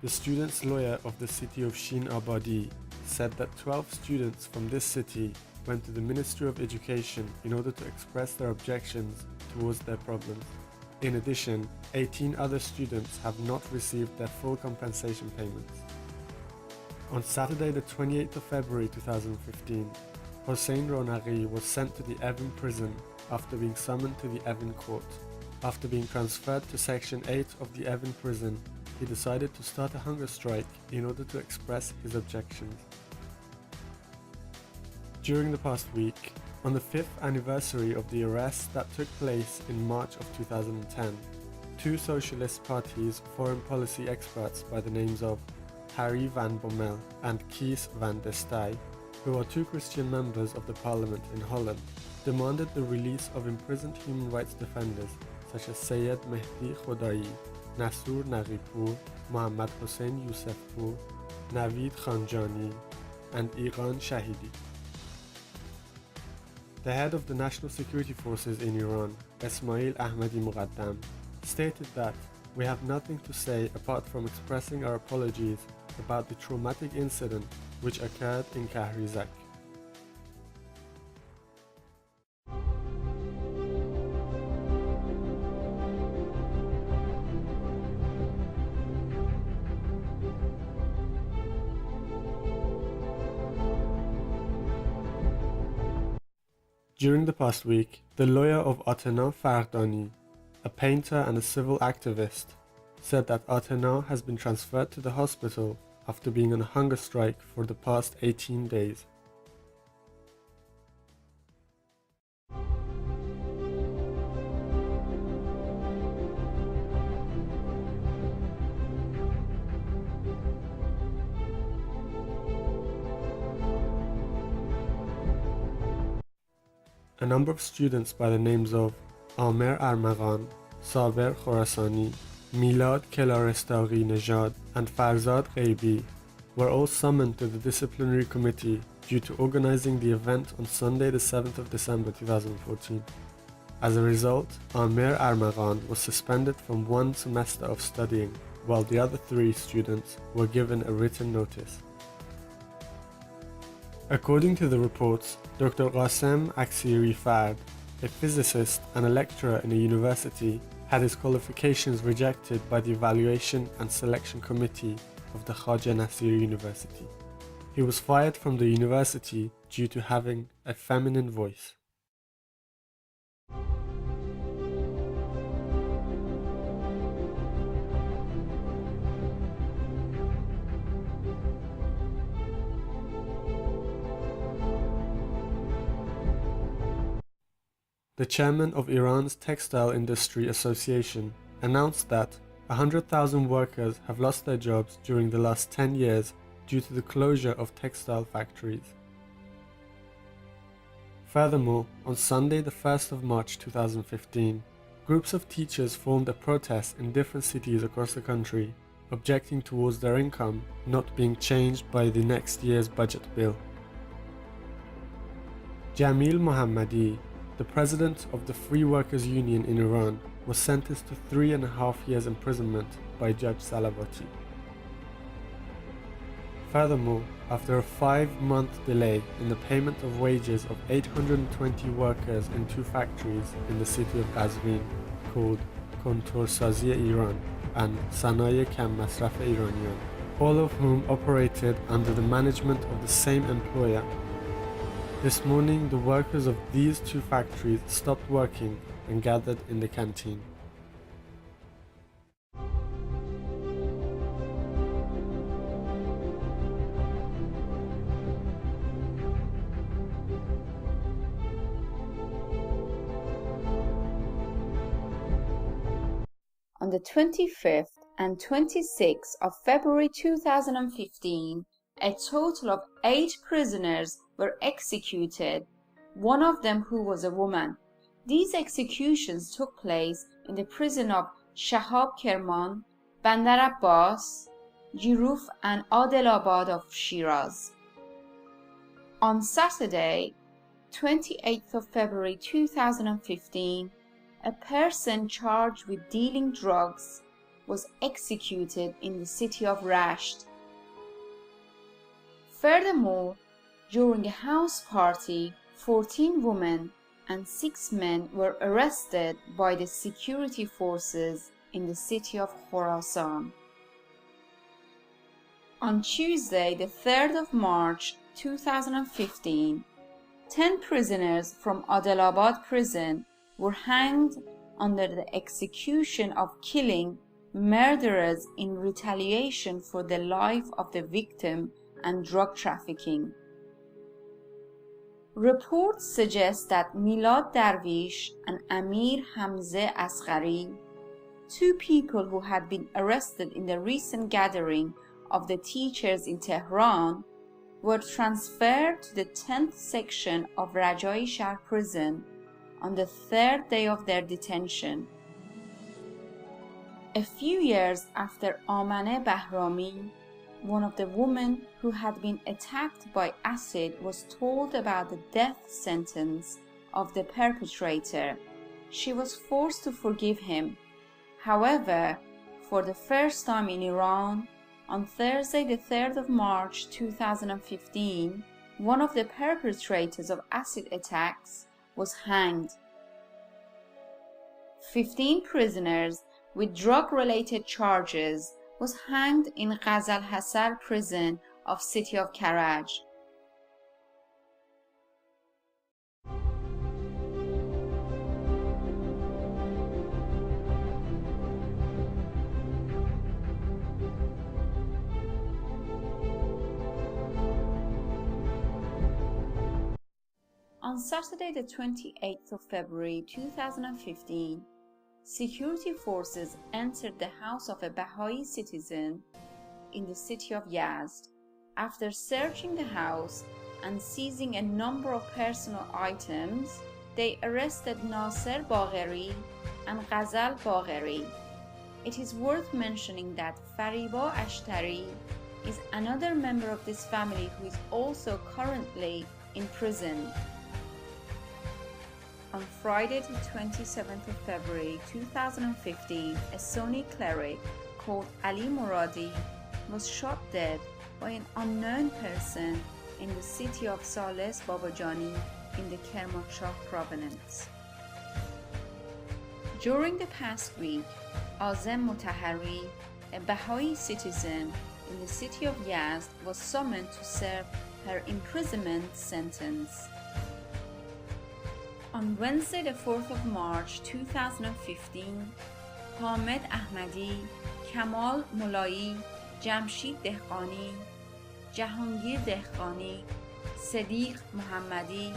The student's lawyer of the city of Shin Abadi said that 12 students from this city went to the Ministry of Education in order to express their objections towards their problems. In addition, 18 other students have not received their full compensation payments. On Saturday the 28th of February 2015, Hossein Ronaghi was sent to the Evin prison after being summoned to the Evin court. After being transferred to Section 8 of the Evin prison, he decided to start a hunger strike in order to express his objections. During the past week, on the 5th anniversary of the arrest that took place in March of 2010, two Socialist Party's foreign policy experts by the names of Harry van Bommel and Kees van der Staaij, who are two Christian members of the parliament in Holland, demanded the release of imprisoned human rights defenders such as Sayed Mehdi Khodayi, Nasur Naghipour, Mohammad Hossein Yousefpour, Navid Khanjani, and Iran Shahidi. The head of the National Security Forces in Iran, Esmail Ahmadi Muqaddam, stated that we have nothing to say apart from expressing our apologies about the traumatic incident which occurred in Kahrizak. During the past week, the lawyer of Atena Fardani, a painter and a civil activist, said that Atena has been transferred to the hospital after being on a hunger strike for the past 18 days. A number of students by the names of Amer Armaghan, Saber Khorasani, Milad Kelarestaghi Nejad, and Farzad Ghaibi were all summoned to the disciplinary committee due to organizing the event on Sunday the 7th of December 2014. As a result, Amer Armaghan was suspended from one semester of studying, while the other three students were given a written notice. According to the reports, Dr. Qasem Aksiri Fard, a physicist and a lecturer in a university, had his qualifications rejected by the Evaluation and Selection Committee of the Khaja Nasir University. He was fired from the university due to having a feminine voice. The chairman of Iran's Textile Industry Association announced that 100,000 workers have lost their jobs during the last 10 years due to the closure of textile factories. Furthermore, on Sunday the 1st of March 2015, groups of teachers formed a protest in different cities across the country, objecting towards their income not being changed by the next year's budget bill. Jamil Mohammadi, the president of the Free Workers Union in Iran, was sentenced to 3.5 years imprisonment by Judge Salavati. Furthermore, after a 5-month delay in the payment of wages of 820 workers in two factories in the city of Qazvin called Kontor Sazi Iran and Sanaye Kam Masraf Iranian, all of whom operated under the management of the same employer, this morning, the workers of these two factories stopped working and gathered in the canteen. On the 25th and 26th of February 2015, a total of 8 prisoners were executed, one of them who was a woman. These executions took place in the prison of Shahab Kerman, Bandar Abbas, Jiruf and Adilabad of Shiraz. On Saturday, 28th of February 2015, a person charged with dealing drugs was executed in the city of Rasht. Furthermore, during a house party, 14 women and 6 men were arrested by the security forces in the city of Khorasan. On Tuesday, the 3rd of March 2015, 10 prisoners from Adilabad prison were hanged under the execution of killing murderers in retaliation for the life of the victim and drug trafficking. Reports suggest that Milad Darwish and Amir Hamze Asghari, 2 people who had been arrested in the recent gathering of the teachers in Tehran, were transferred to the 10th section of Rajai Shahr prison on the 3rd day of their detention. A few years after Amaneh Bahrami, one of the women who had been attacked by acid, was told about the death sentence of the perpetrator, she was forced to forgive him. However, for the first time in Iran, on Thursday the 3rd of March 2015, one of the perpetrators of acid attacks was hanged. 15 prisoners with drug-related charges was hanged in Ghazal Hasar prison of city of Karaj. On Saturday the 28th of February 2015, security forces entered the house of a Baha'i citizen in the city of Yazd. After searching the house and seizing a number of personal items, they arrested Nasser Bagheri and Ghazal Bagheri. It is worth mentioning that Fariba Ashtari is another member of this family who is also currently in prison. On Friday the 27th of February 2015, a Sunni cleric called Ali Muradi was shot dead by an unknown person in the city of Sales Babajani in the Kermanshah province. During the past week, Azem Mutahari, a Baha'i citizen in the city of Yazd, was summoned to serve her imprisonment sentence. On Wednesday the 4th of March 2015, Hamed Ahmadi, Kamal Mulai, Jamshid Dehqani, Jahangir Dehqani, Sadiq Muhammadi,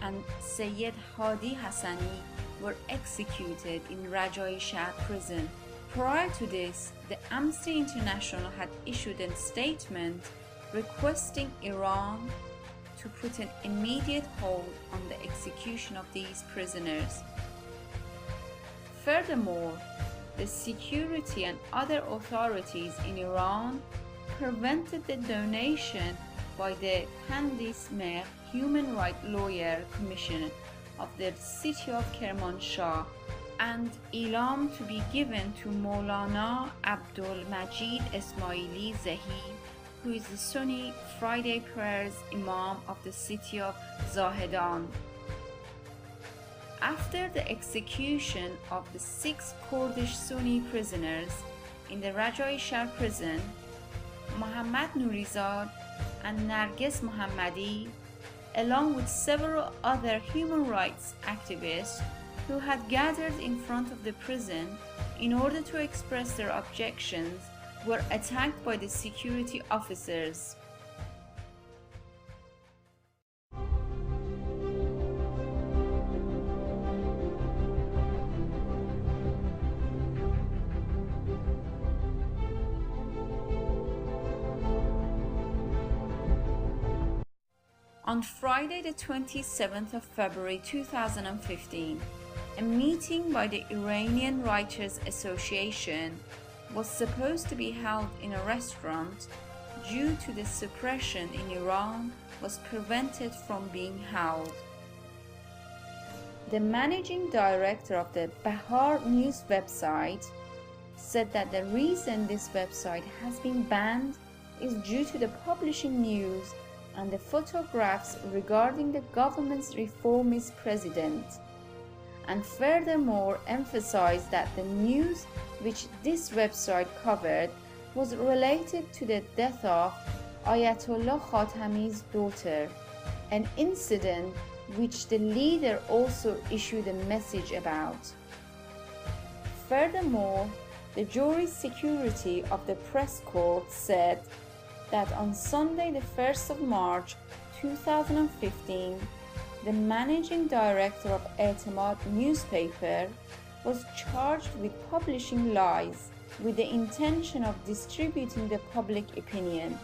and Sayyid Hadi Hassani were executed in Rajai Shahr prison. Prior to this, the Amnesty International had issued a statement requesting Iran to put an immediate hold on the execution of these prisoners. Furthermore, the security and other authorities in Iran prevented the donation by the Kandis Mehr Human Rights Lawyer Commission of the city of Kermanshah and Ilam to be given to Maulana Abdul Majid Ismaili Zahi, who is the Sunni Friday prayers Imam of the city of Zahedan. After the execution of the 6 Kurdish Sunni prisoners in the Rajai Shahr prison, Muhammad Nurizad and Narges Mohammadi, along with several other human rights activists who had gathered in front of the prison in order to express their objections, were attacked by the security officers. On Friday the 27th of February 2015, a meeting by the Iranian Writers Association was supposed to be held in a restaurant. Due to the suppression in Iran, was prevented from being held. The managing director of the Bahar News website, said that the reason this website has been banned is due to the publishing news and the photographs regarding the government's reformist president, and furthermore emphasized that the news which this website covered was related to the death of Ayatollah Khatami's daughter, an incident which the leader also issued a message about. Furthermore, the jury security of the press court said that on Sunday the 1st of March 2015, the managing director of E'timad newspaper was charged with publishing lies with the intention of distributing the public opinion.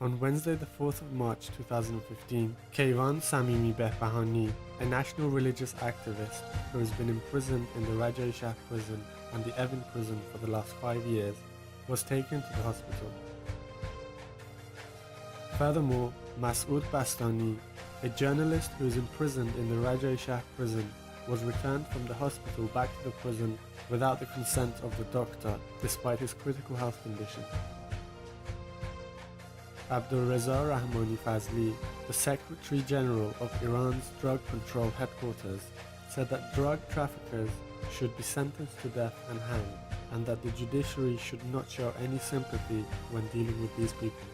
On Wednesday the 4th of March 2015, Kayvan Samimi Behbahani, a national religious activist who has been imprisoned in the Rajai Shah prison and the Evin prison for the last 5 years, was taken to the hospital. Furthermore, Masood Bastani, a journalist who is imprisoned in the Rajai Shah prison, was returned from the hospital back to the prison without the consent of the doctor, despite his critical health condition. Abdulreza Rahmani Fazli, the Secretary General of Iran's Drug Control Headquarters, said that drug traffickers should be sentenced to death and hanged, and that the judiciary should not show any sympathy when dealing with these people.